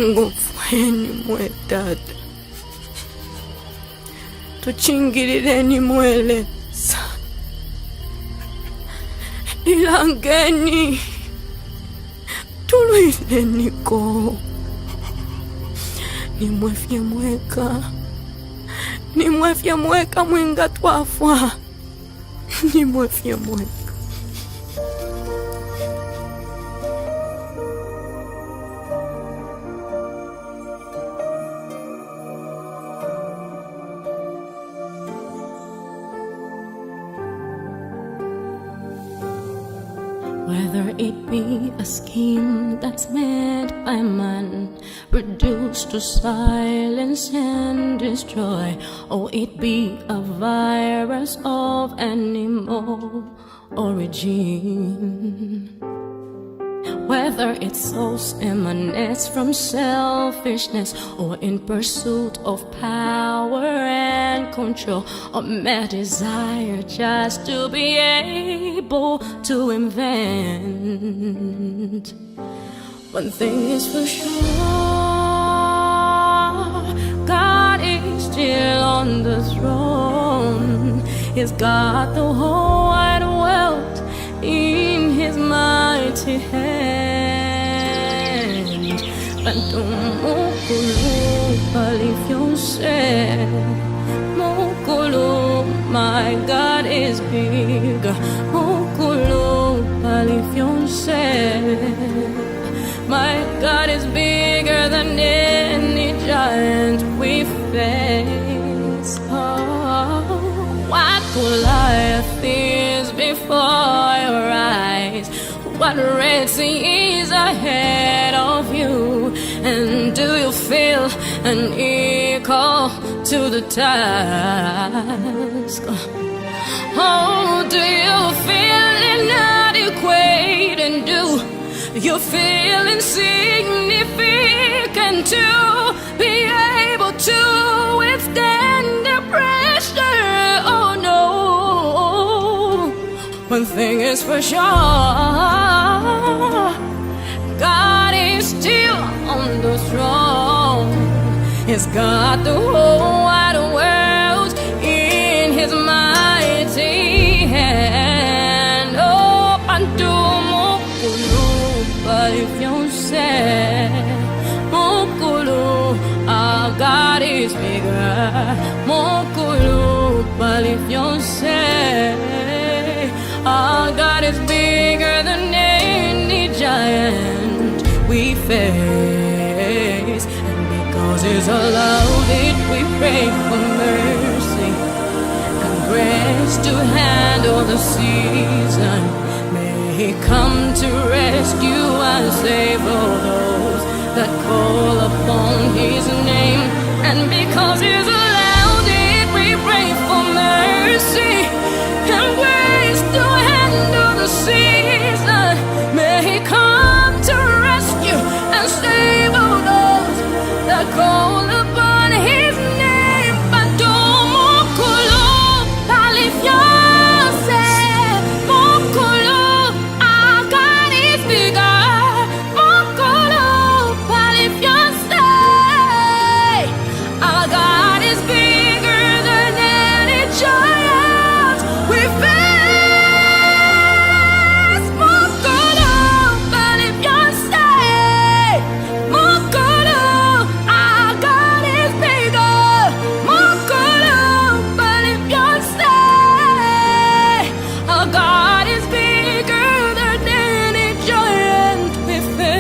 ngufweni mwe Tata, tuchingilileni mweleza, lilangeni tulwileniko, nimwefye mweka mwinga twafwa, nimwefye mweka. Whether it be a scheme that's made by man, produced to silence and destroy, or it be a virus of animal origin. Whether its source emanates from selfishness or in pursuit of power and control, or mere desire just to be able to invent. One thing is for sure, God is still on the throne. He's got the whole wide world in His mighty hand. Quanto mukulu palifyonse, mukulu, my God is bigger. Mukulu palifyonse, my God is bigger than any giant we face. Oh, what Goliath is before your eyes, what Red Sea is ahead of you, and do you feel an equal to the task? Oh, do you feel inadequate, and do you feel insignificant to be able to withstand the pressure? Oh no. One thing is for sure, God is still on the throne. He's got the whole wide world in His mighty hand. Oh, pantumo kulu palifyonse, mokulu, our God is bigger. Mokulu palifyonse, our God is bigger than any giant we face. And because He's allowed it, we pray for mercy and grace to handle the season. May He come to rescue and save all those that call upon His name. And because He's allowed it, we pray for mercy and grace to handle the season. May He come to rescue and save all those that call upon His name. Padomo kulu palifyonse, mokulu, our God is bigger. Mokulu palifyonse, our God is bigger than any giant we face. Mokulu palifyonse, mokulu, our God is bigger. Mokulu palifyonse, our God is bigger than any giant we face.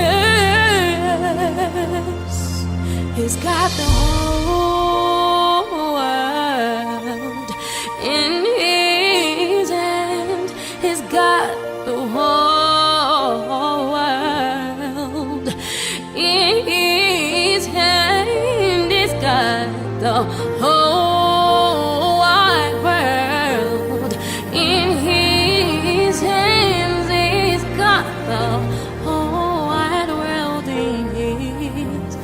He's got the whole world in His hand. He's got the whole world in His hand. He's got the whole wide world in His hands. He's got the whole wide world in His hands.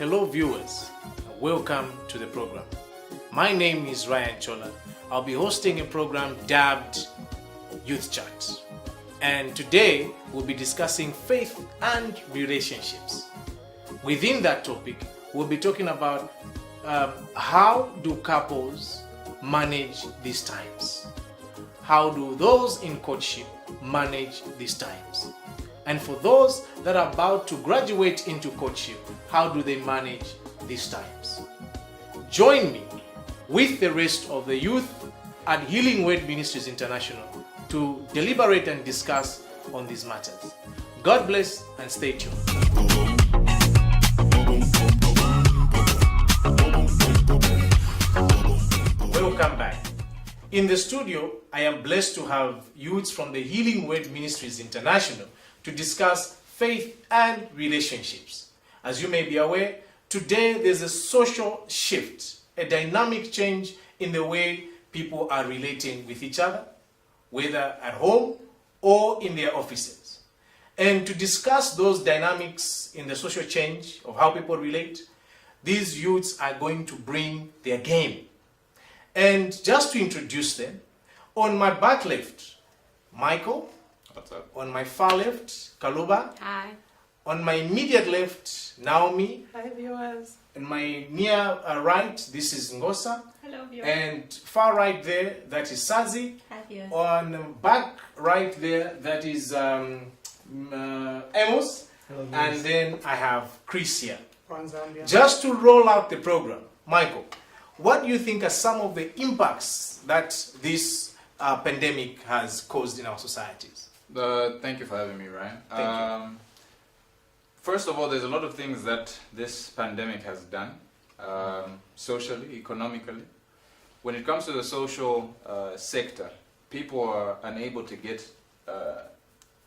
Hello viewers, welcome to the program. My name is Ryan Chola. I'll be hosting a program dubbed Youth Chat. And today we'll be discussing faith and relationships. Within that topic, we'll be talking about how do couples manage these times? How do those in courtship manage these times? And for those that are about to graduate into courtship, how do they manage these times? Join me with the rest of the youth at Healing Word Ministries International to deliberate and discuss on these matters. God bless and stay tuned. Welcome back. In the studio, I am blessed to have youths from the Healing Word Ministries International to discuss faith and relationships. As you may be aware, today there's a social shift, a dynamic change in the way people are relating with each other, whether at home or in their offices. And to discuss those dynamics in the social change of how people relate, these youths are going to bring their game. And just to introduce them, on my back left, Michael. What's up? On my far left, Kaluba. Hi. On my immediate left, Naomi. Hi viewers. And my near right, this is Ngosa. Hello viewers. And far right there, that is Sazi. Hi viewers. On back right there, that is Amos. Hello, And then I have Chris here. From Zambia. Just to roll out the program, Michael, what do you think are some of the impacts that this pandemic has caused in our societies? Thank you for having me, Ryan. Thank you. First of all, there's a lot of things that this pandemic has done, socially, economically. When it comes to the social sector, people are unable to get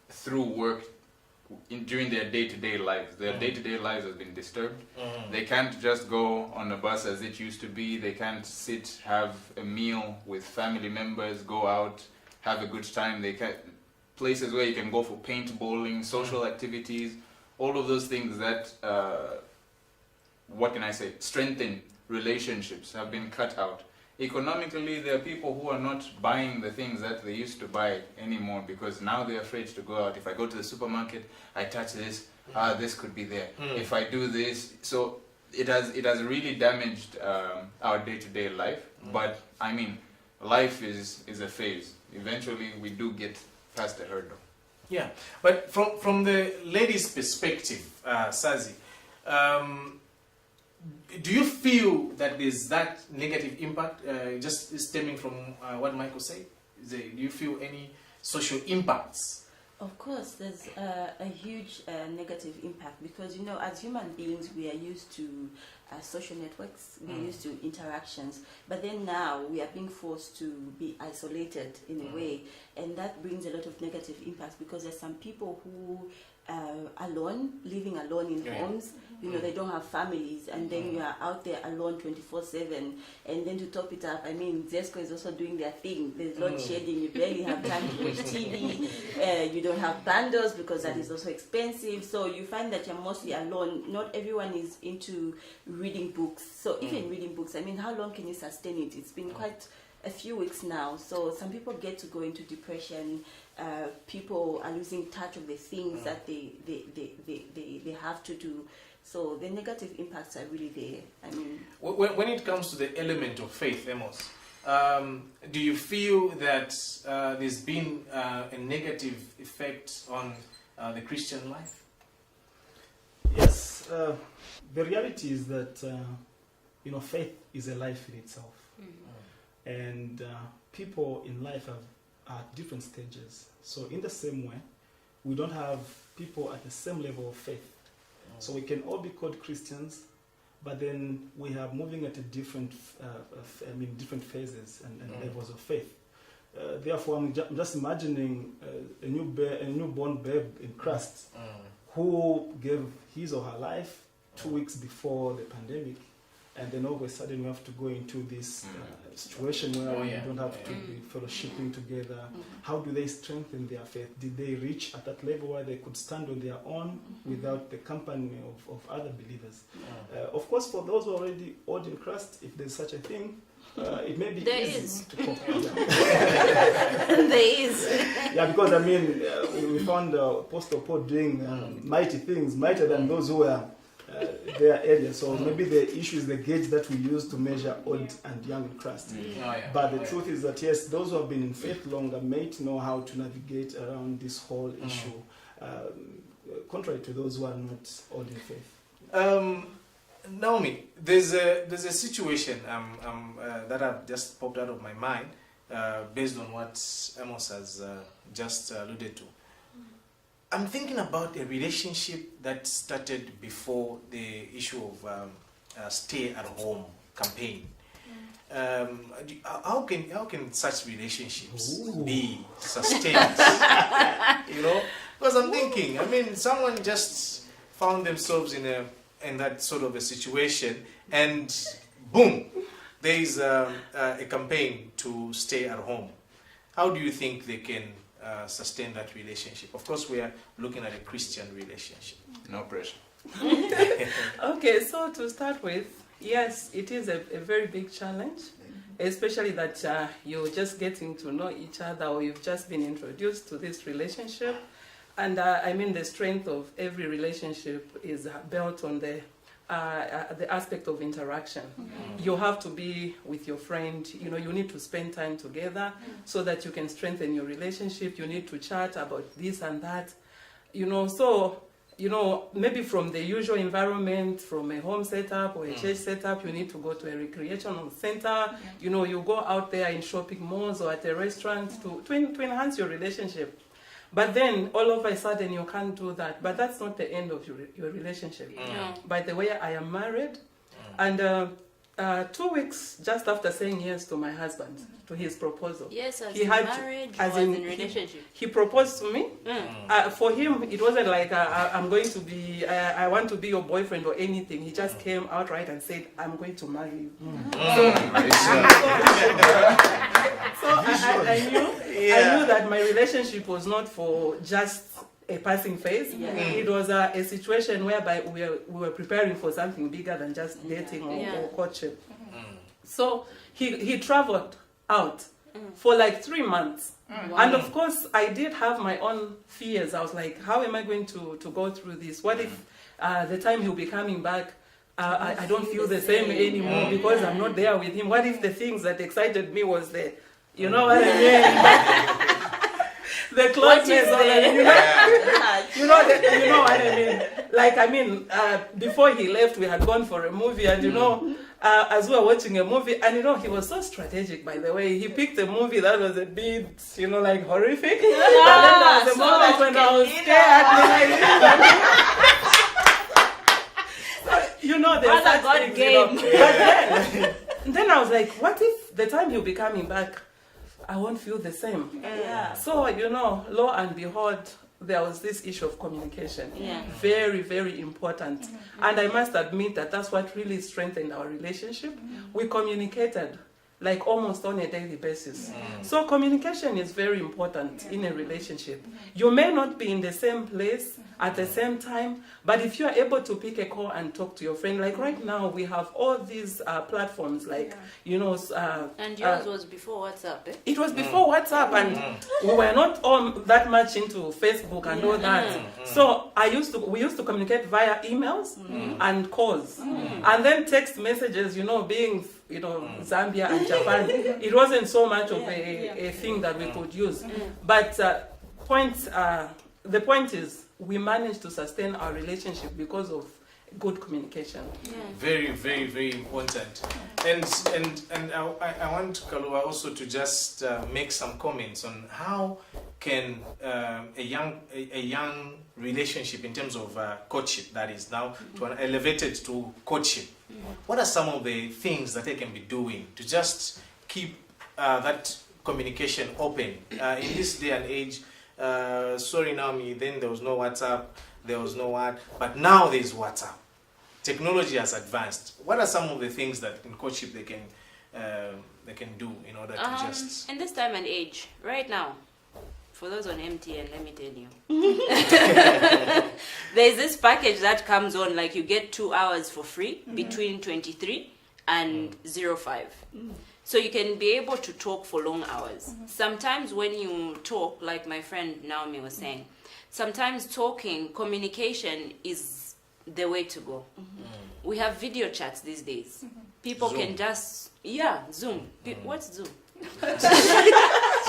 through work during their day-to-day lives. Their day-to-day lives have been disturbed. They can't just go on a bus as it used to be. They can't sit, have a meal with family members, go out, have a good time. They can't, places where you can go for paintballing, social activities, all of those things that, what can I say, strengthen relationships have been cut out. Economically, there are people who are not buying the things that they used to buy anymore because now they're afraid to go out. If I go to the supermarket, I touch this, this could be there. If I do this, so it has really damaged our day-to-day life. But I mean, life is a phase. Eventually, we do get past the hurdle. Yeah, but from the lady's perspective, Sazi, do you feel that there's that negative impact, just stemming from what Michael said? Do you feel any social impacts? Of course, there's a huge negative impact because, you know, as human beings, we are used to social networks, we're used to interactions, but then now we are being forced to be isolated in a way, and that brings a lot of negative impacts because there's some people who alone, living alone in homes, you know, they don't have families, and then you are out there alone 24/7, and then to top it up, I mean, Zesco is also doing their thing. There's load shedding, you barely have time to watch TV, you don't have bundles because that is also expensive, so you find that you're mostly alone. Not everyone is into reading books, so even reading books, I mean, how long can you sustain it? It's been quite a few weeks now, so some people get to go into depression. People are losing touch of the things that they have to do. So the negative impacts are really there. I mean, when it comes to the element of faith, Amos, do you feel that there's been a negative effect on the Christian life? Yes. The reality is that faith is a life in itself, and people in life are at different stages. So in the same way, we don't have people at the same level of faith. So we can all be called Christians, but then we are moving at a different phases and levels of faith. Therefore, I'm just imagining a newborn babe in Christ who gave his or her life 2 weeks before the pandemic, and then all of a sudden we have to go into this situation where we don't have to be fellowshipping together. How do they strengthen their faith? Did they reach at that level where they could stand on their own without the company of other believers? Of course, for those who are already old in Christ, if there's such a thing, it may be easy to cope. There is. Yeah, because I mean, we found Apostle Paul doing mighty things, mightier than those who were there earlier. So maybe the issue is the gauge that we use to measure old and young in Christ. But the truth is that yes, those who have been in faith longer may know how to navigate around this whole issue, contrary to those who are not old in faith. Naomi, there's a situation that I've just popped out of my mind based on what Amos has just alluded to. I'm thinking about a relationship that started before the issue of stay-at-home campaign. How can such relationships be sustained? Because I'm thinking, I mean, someone just found themselves in that sort of a situation, and boom, there is a campaign to stay at home. How do you think they can sustain that relationship? Of course, we are looking at a Christian relationship. No pressure. Okay, so to start with, yes, it is a very big challenge, especially that you're just getting to know each other, or you've just been introduced to this relationship. And I mean, the strength of every relationship is built on the aspect of interaction. You have to be with your friend, you need to spend time together so that you can strengthen your relationship. You need to chat about this and that, so, maybe from the usual environment, from a home setup or a church setup, you need to go to a recreational center, you go out there in shopping malls or at a restaurant to enhance your relationship. But then, all of a sudden, you can't do that. But that's not the end of your relationship. By the way, I am married. And 2 weeks just after saying yes to my husband, to his proposal. Yes, as he in married, as in in relationship. He proposed to me. For him, it wasn't like, I'm going to be, I want to be your boyfriend or anything. He just came outright and said, I'm going to marry you. So I knew that my relationship was not for just a passing phase. It was a situation whereby we were preparing for something bigger than just dating or courtship. So he traveled out for like 3 months. And of course, I did have my own fears. I was like, how am I going to go through this? What if the time he'll be coming back, I don't feel the same anymore because I'm not there with him? What if the things that excited me was there? You know what I mean? The closeness of it, you know what I mean? Like, before he left, we had gone for a movie, and as we were watching a movie, and he was so strategic, by the way. He picked a movie that was a bit, like horrific. And then there was a moment when I was scared. There's such things, But then I was like, what if the time he'll be coming back, I won't feel the same. So, lo and behold, there was this issue of communication. Very, very important. And I must admit that that's what really strengthened our relationship. We communicated like almost on a daily basis. So communication is very important in a relationship. You may not be in the same place at the same time, but if you are able to pick a call and talk to your friend, like right now we have all these platforms, like and yours was before WhatsApp, eh? It was before WhatsApp, and we were not all that much into Facebook and all that. So we used to communicate via emails and calls, and then text messages. Being Zambia and Japan, it wasn't so much of a thing that we could use. But the point is, we managed to sustain our relationship because of good communication. Very, very, very important. And I want Kalua also to just make some comments on how can a young relationship in terms of courtship, that is now elevated to courtship. What are some of the things that they can be doing to just keep that communication open in this day and age? Sorry, Naomi, then there was no WhatsApp, there was no what, but now there's WhatsApp. technology has advanced. What are some of the things that in courtship they can do in order to just... In this time and age, right now, for those on MTN, let me tell you. There's this package that comes on, like you get 2 hours for free between 23 and 05. So you can be able to talk for long hours. Sometimes when you talk, like my friend Naomi was saying, sometimes communication is the way to go. We have video chats these days. People Zoom. can just, Zoom. What's Zoom?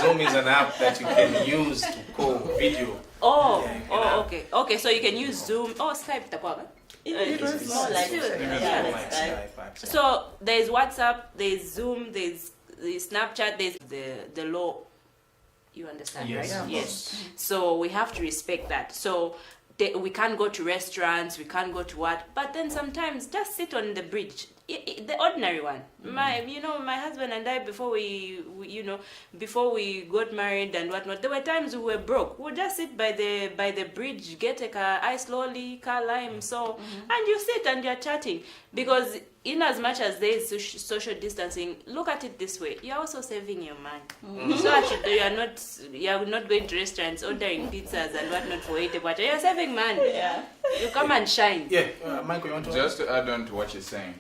Zoom is an app that you can use to call video. Okay, so you can use Zoom. Skype takwaba. It's more like Skype. So there's WhatsApp, there's Zoom, there's the Snapchat, there's the law. You understand, Yes. right? Yeah. Yes. So we have to respect that. So we can't go to restaurants, we can't go to what, but then sometimes just sit on the bridge, the ordinary one. My husband and I, before we got married and whatnot, there were times we were broke. We'll just sit by the bridge, get a ice lolly, car lime, and you sit and you're chatting. Because in as much as there is social distancing, look at it this way: you're also saving your money. So actually, you're not going to restaurants, ordering pizzas and whatnot for 80 kwacha. You're saving money. Yeah. You come and shine. Yeah, Michael, you want to... Just to add on to what you're saying,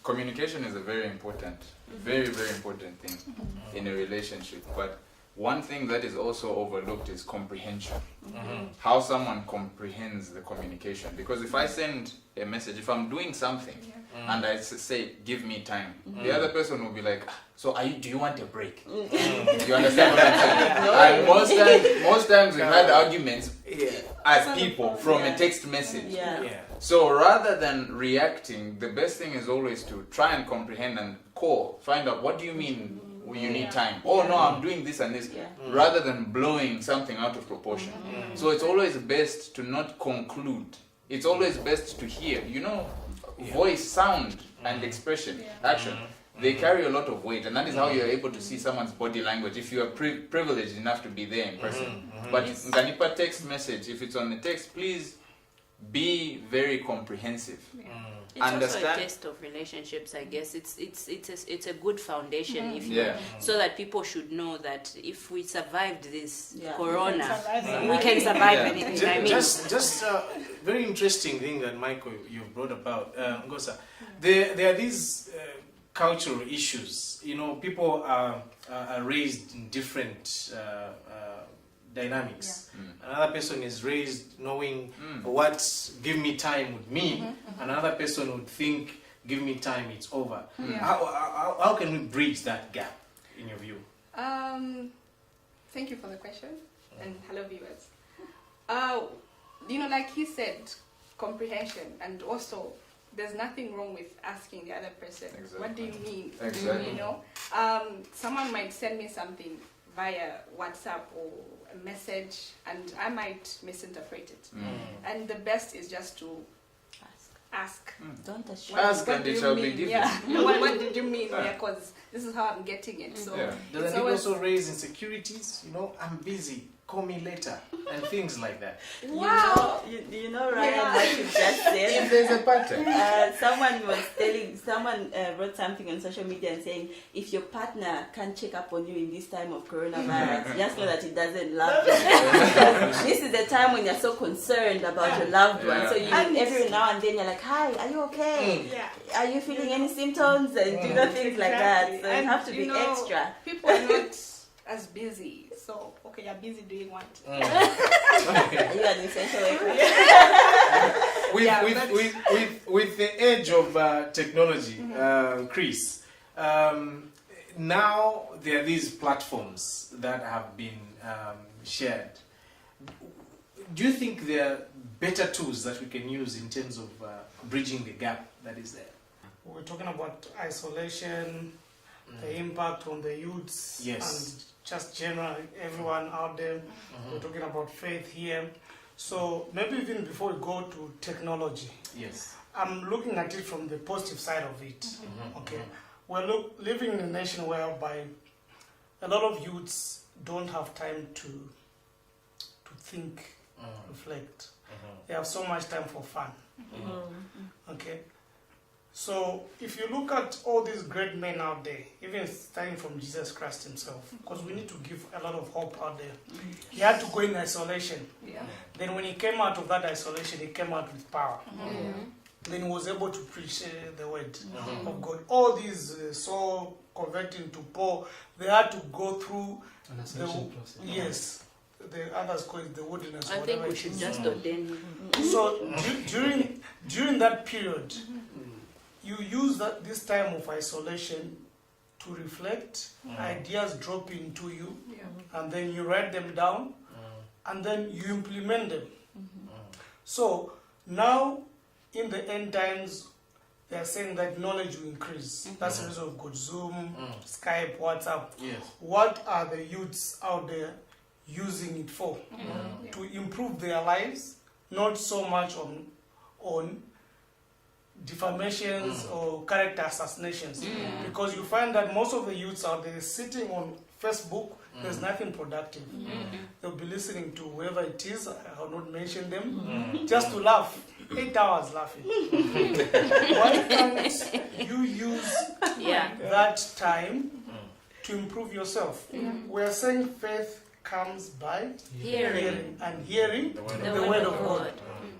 communication is a very important thing in a relationship. But one thing that is also overlooked is comprehension. How someone comprehends the communication. Because if I send a message, if I'm doing something and I say, give me time, the other person will be like, so do you want a break? You understand what I'm saying? And most times we've had arguments as people from a text message. So rather than reacting, the best thing is always to try and comprehend and find out, what do you mean you need time? Oh no, I'm doing this and this. Rather than blowing something out of proportion. So it's always best to not conclude. It's always best to hear. Voice, sound, and expression, action. They carry a lot of weight, and that is how you're able to see someone's body language if you are privileged enough to be there in person. But Nganipa text message, if it's on the text, please be very comprehensive. It's also a test of relationships, I guess. It's a good foundation so that people should know that if we survived this corona, we can survive anything. Just very interesting thing that Michael you brought about, Ngosa. There are these cultural issues. People are raised in different dynamics. Another person is raised knowing what give me time would mean. Another person would think give me time, it's over. How can we bridge that gap in your view? Thank you for the question, and hello viewers. Like he said, comprehension, and also there's nothing wrong with asking the other person, what do you mean? Exactly. Someone might send me something via WhatsApp or a message, and I might misinterpret it. And the best is just to ask. Don't assume. Ask and it shall be given. What did you mean? Because this is how I'm getting it. So doesn't it also raise insecurities? I'm busy, call me later, and things like that. Wow. Ryan, what you just said. If there's a pattern. Someone wrote something on social media and saying, if your partner can't check up on you in this time of coronavirus, just know that he doesn't love you. This is the time when you're so concerned about your loved one. So every now and then you're like, hi, are you okay? Are you feeling any symptoms? And things like that. So you have to be extra. People are not as busy. So, okay, you're busy doing what? Are you an essential worker? With the age of technology, Chris, now there are these platforms that have been shared. Do you think there are better tools that we can use in terms of bridging the gap that is there? We're talking about isolation, the impact on the youths, and just generally everyone out there. We're talking about faith here. So maybe even before we go to technology, I'm looking at it from the positive side of it. We're living in a nation whereby a lot of youths don't have time to think, reflect. They have so much time for fun. Okay? So if you look at all these great men out there, even starting from Jesus Christ himself, because we need to give a lot of hope out there. He had to go in isolation. Then when he came out of that isolation, he came out with power. Then he was able to preach the word of God. All these Saul converting to Paul, they had to go through An isolation process. Yes. The others call it the wilderness. I think we should just ordain him. So during that period, you use this time of isolation to reflect, ideas drop into you, and then you write them down, and then you implement them. So now, in the end times, they are saying that knowledge will increase. That's the reason we've got Zoom, Skype, WhatsApp. Yes. What are the youths out there using it for? To improve their lives, not so much on defamations or character assassinations. Because you find that most of the youths out there sitting on Facebook, there's nothing productive. They'll be listening to whoever it is, I will not mention them, just to laugh. 8 hours laughing. Why can't you use that time to improve yourself? We're saying faith comes by hearing, and hearing the word of God.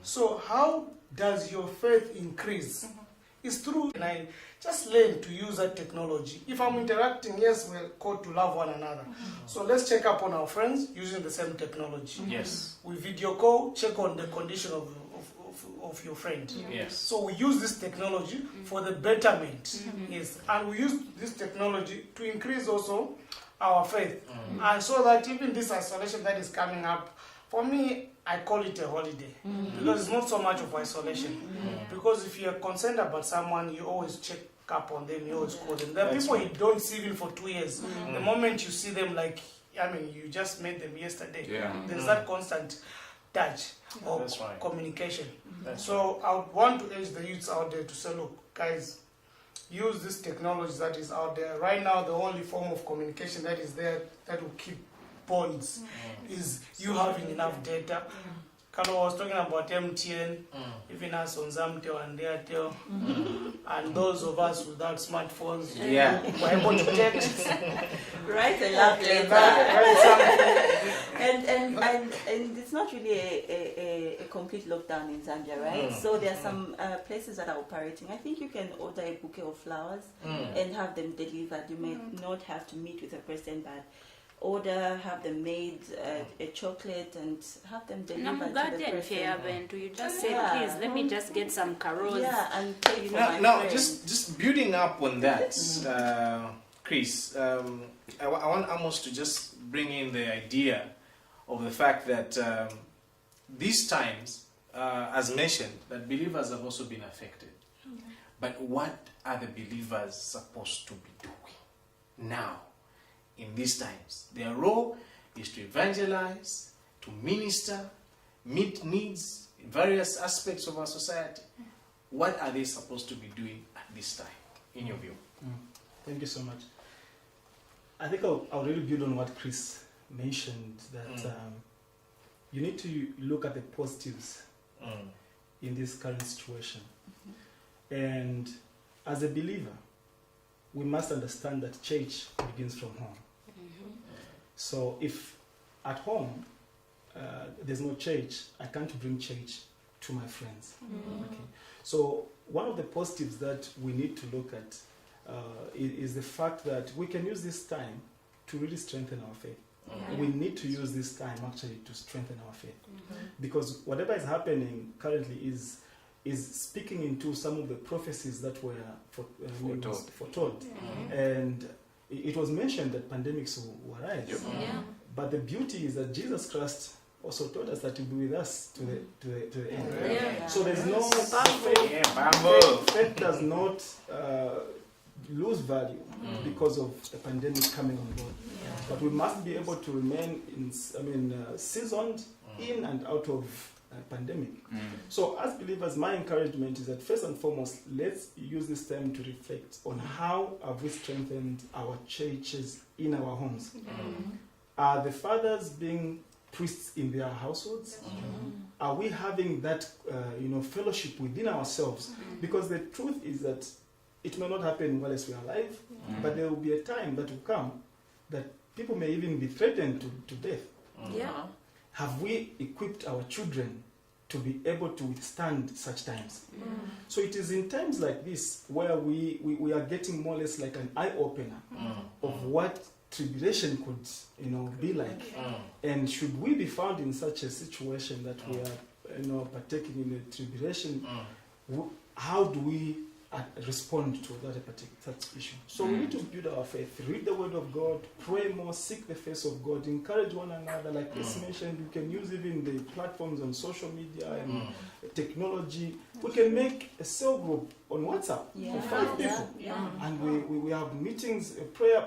So how does your faith increase? It's through, and I just learn to use that technology. If I'm interacting, yes, we're called to love one another. So let's check up on our friends using the same technology. Yes. We video call, check on the condition of your friend. Yes. So we use this technology for the betterment. Yes. And we use this technology to increase also our faith. And so that even this isolation that is coming up, for me, I call it a holiday. Because it's not so much of isolation. Because if you're concerned about someone, you always check up on them, you always call them. There are people you don't see even for 2 years. The moment you see them, like, I mean, you just met them yesterday. There's that constant touch or communication. So I would want to urge the youths out there to say, look, guys, use this technology that is out there. Right now, the only form of communication that is there that will keep bonds is you having enough data. Kalo was talking about MTN, even us on Zamtel and Airtel, and those of us without smartphones were able to text. Write a love letter. And it's not really a complete lockdown in Zambia, right? So there are some places that are operating. I think you can order a bouquet of flowers and have them delivered. You may not have to meet with a person, but have them made a chocolate and have them delivered to the person. You just say, please, let me just get some carols. And pay for my Now, friend. just building up on that, Chris, I want Amos to just bring in the idea of the fact that these times, as mentioned, that believers have also been affected. But what are the believers supposed to be doing now? In these times, their role is to evangelize, to minister, meet needs in various aspects of our society. What are they supposed to be doing at this time, in your view? Thank you so much. I think I'll really build on what Chris mentioned, that you need to look at the positives in this current situation. And as a believer, we must understand that church begins from home. So if at home there's no church, I can't bring church to my friends. Okay. So one of the positives that we need to look at is the fact that we can use this time to really strengthen our faith. We need to use this time actually to strengthen our faith. Because whatever is happening currently is speaking into some of the prophecies that were foretold. And it was mentioned that pandemics will arise. But the beauty is that Jesus Christ also told us that He will be with us to the end. So there's no faith does not lose value because of the pandemic coming on board. But we must be able to remain seasoned in and out of pandemic. So as believers, my encouragement is that first and foremost, let's use this time to reflect on how have we strengthened our churches in our homes. Are the fathers being priests in their households? Are we having that fellowship within ourselves? Because the truth is that it may not happen whilst we are alive, but there will be a time that will come that people may even be threatened to death. Yeah. Have we equipped our children to be able to withstand such times? So it is in times like this where we are getting more or less like an eye-opener of what tribulation could be like. And should we be found in such a situation that we are partaking in a tribulation, how do we respond to that particular issue? So we need to build our faith, read the word of God, pray more, seek the face of God, encourage one another. Like Chris mentioned, we can use even the platforms on social media and technology. We can make a cell group on WhatsApp for 5 people, and we have meetings, prayer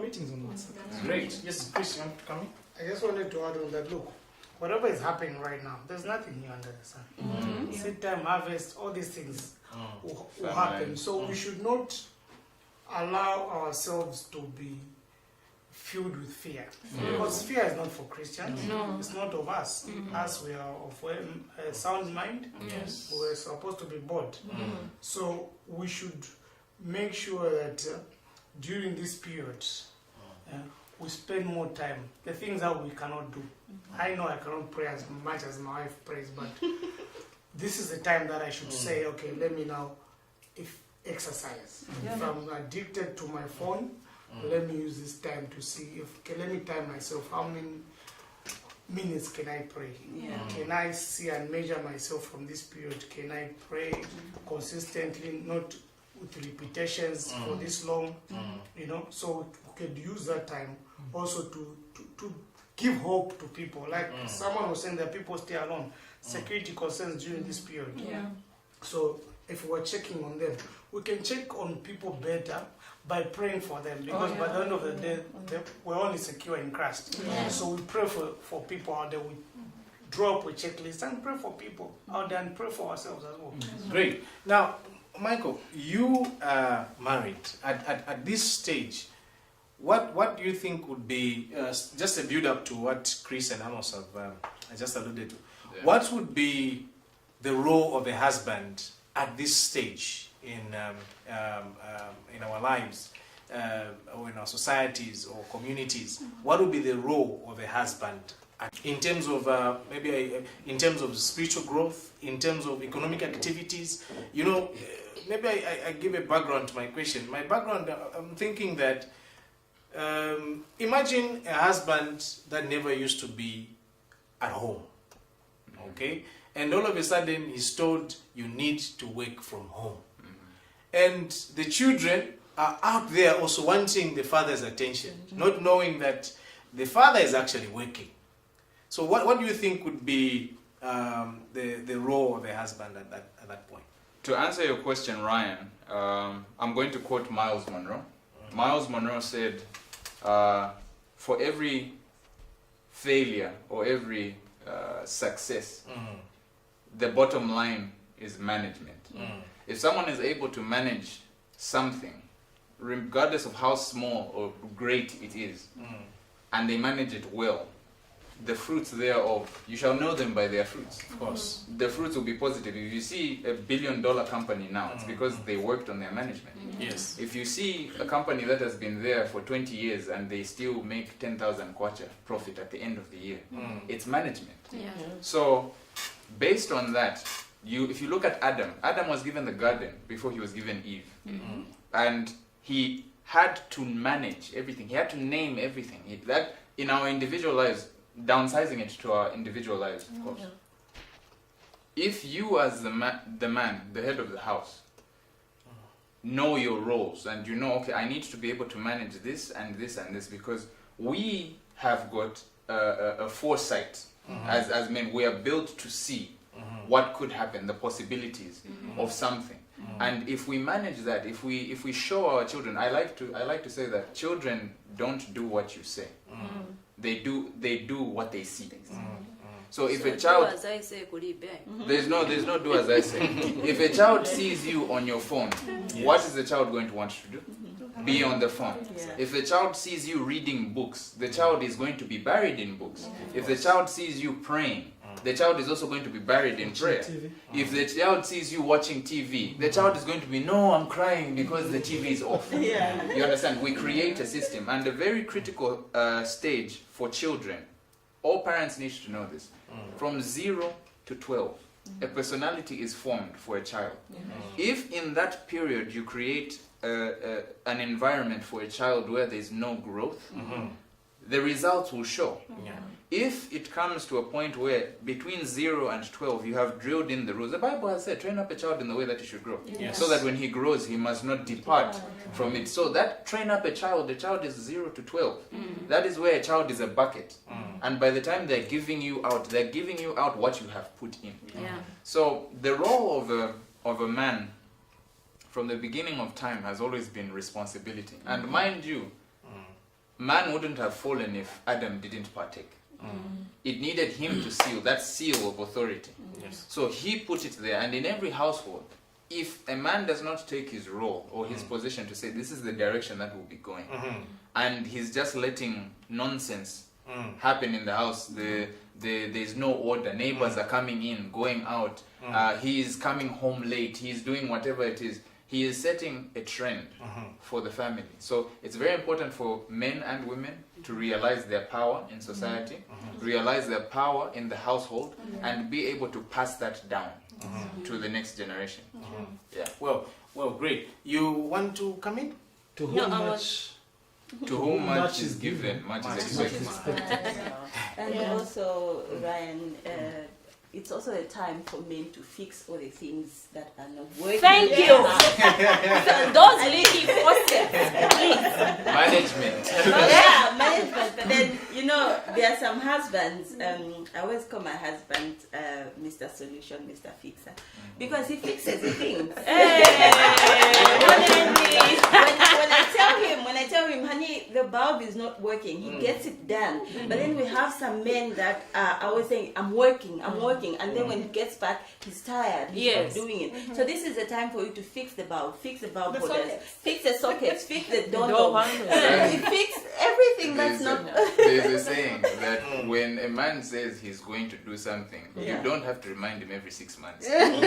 meetings on WhatsApp. Great. Yes, Chris, you want to come in? I just wanted to add on that. Look, whatever is happening right now, there's nothing new under the sun. Seed time, harvest, all these things will happen. So we should not allow ourselves to be filled with fear. Because fear is not for Christians. It's not of us. Us, we are of a sound mind. Yes. We're supposed to be bold. So we should make sure that during this period, we spend more time. The things that we cannot do. I know I cannot pray as much as my wife prays, but this is the time that I should say, okay, let me now exercise. If I'm addicted to my phone, let me use this time to see let me time myself. How many minutes can I pray? Can I see and measure myself from this period? Can I pray consistently, not with repetitions for this long? So we could use that time also to give hope to people. Like someone was saying that people stay alone. Security concerns during this period. So if we're checking on them, we can check on people better by praying for them, because by the end of the day, we're only secure in Christ. So we pray for people out there. We draw up a checklist and pray for people out there and pray for ourselves as well. Great. Now, Michael, you are married. At this stage, what do you think would be, just a build-up to what Chris and Amos have just alluded to, what would be the role of a husband at this stage in our lives, or in our societies or communities? What would be the role of a husband in terms of in terms of spiritual growth, in terms of economic activities? Maybe I give a background to my question. My background, I'm thinking that imagine a husband that never used to be at home, okay? And all of a sudden he's told you need to work from home. And the children are out there also wanting the father's attention, not knowing that the father is actually working. So what do you think would be the role of a husband at that point? To answer your question, Ryan, I'm going to quote Miles Monroe. Miles Monroe said, for every failure or every success, the bottom line is management. If someone is able to manage something, regardless of how small or great it is, and they manage it well, the fruits thereof, you shall know them by their fruits. Of course. The fruits will be positive. If you see a billion-dollar company now, it's because they worked on their management. Yes. If you see a company that has been there for 20 years and they still make 10,000 kwacha profit at the end of the year, it's management. So, based on that, if you look at Adam was given the garden before he was given Eve. And he had to manage everything. He had to name everything. That in our individual lives, downsizing it to our individual lives, of course. If you as the man, the head of the house, know your roles and you know, okay, I need to be able to manage this and this and this, because we have got a foresight. As men, we are built to see what could happen, the possibilities of something. And if we manage that, if we show our children, I like to say that children don't do what you say. They do what they see. So if a child, there's no do as I say. If a child sees you on your phone, what is the child going to want to do? be on the phone. Yeah. If the child sees you reading books, the child is going to be buried in books. If the child sees you praying, the child is also going to be buried in prayer. If the child sees you watching TV, the child is going to be, no, I'm crying because the TV is off. Yeah. You understand? We create a system, and a very critical stage for children, all parents need to know this, from 0 to 12. A personality is formed for a child. If in that period you create an environment for a child where there is no growth, the results will show. If it comes to a point where between 0 and 12 you have drilled in the rules, the Bible has said, train up a child in the way that he should grow. So that when he grows, he must not depart from it. So that train up a child, the child is 0 to 12. That is where a child is a bucket. And by the time they're giving you out what you have put in. So the role of a man from the beginning of time has always been responsibility. And mind you, man wouldn't have fallen if Adam didn't partake. It needed him to seal, that seal of authority. So he put it there, and in every household, if a man does not take his role or his position to say, this is the direction that we'll be going, and he's just letting nonsense happen in the house, there's no order, neighbors are coming in, going out, he is coming home late, he's doing whatever it is, he is setting a trend for the family. So it's very important for men and women to realize their power in society, realize their power in the household, and be able to pass that down to the next generation. Yeah. Well, great. You want to come in? To whom much is given, much is expected. And also, Ryan, it's also a time for men to fix all the things that are not working. Thank you. Those leaky faucets, please. Management. Yeah, management. But then, there are some husbands, I always call my husband Mr. Solution, Mr. Fixer, because he fixes the things. Hey, when I tell him, honey, the bulb is not working, he gets it done. But then we have some men that are always saying, I'm working. And then when he gets back, he's tired. He's not doing it. So this is the time for you to fix the bulb holders, fix the sockets, fix the door fix everything that's not. There's a saying that when a man says he's going to do something, you don't have to remind him every 6 months. Oh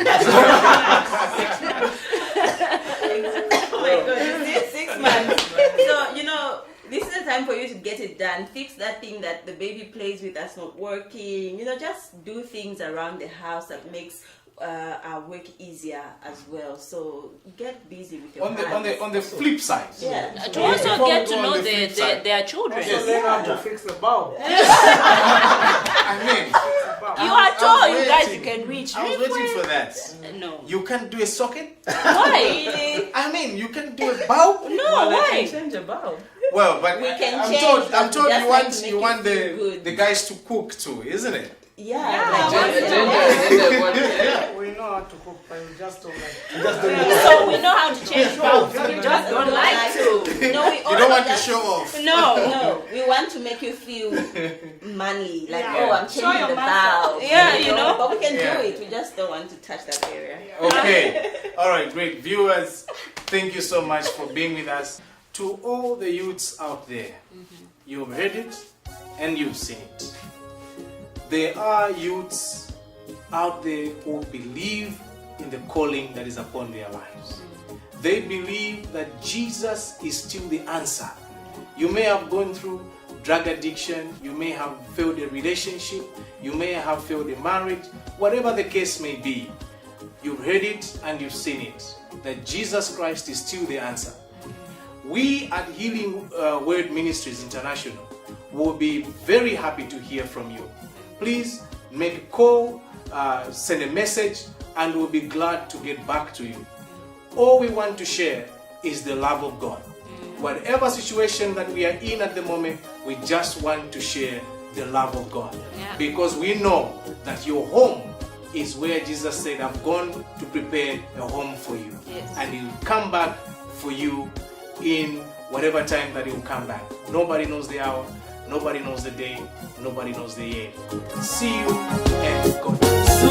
my God, it's 6 months. So, this is the time for you to get it done. Fix that thing that the baby plays with that's not working. Just do things around the house that makes our work easier as well. So get busy with your hands. On the flip side. Yeah. To also get to know their children. So learn how to fix the bulb. I mean, You are tall, you guys, you can reach. I was waiting for that. No. You can't do a socket? Why? I mean, you can do a bulb? No, why? Change a bulb. Well, but We can I'm change, told but you just want like to you make want it feel the good. guys to cook too, isn't it? We know how to cook, but we just don't like. So we know how to change roles. We just don't like to. No, we You don't want to show off. No. we want to make you feel manly, like Yeah. I'm Show changing your the muscle. bulb. Yeah, But we can Yeah. do it. We just don't want to touch that area. Okay. All right, great. Viewers, thank you so much for being with us. To all the youths out there, you've heard it and you've seen it. There are youths out there who believe in the calling that is upon their lives. They believe that Jesus is still the answer. You may have gone through drug addiction, you may have failed a relationship, you may have failed a marriage, whatever the case may be. You've heard it and you've seen it, that Jesus Christ is still the answer. We at Healing Word Ministries International will be very happy to hear from you. Please make a call, send a message, and we'll be glad to get back to you. All we want to share is the love of God. Whatever situation that we are in at the moment, we just want to share the love of God. Because we know that your home is where Jesus said, I've gone to prepare a home for you. And He will come back for you in whatever time that He will come back. Nobody knows the hour, nobody knows the day, nobody knows the year. See you and God bless.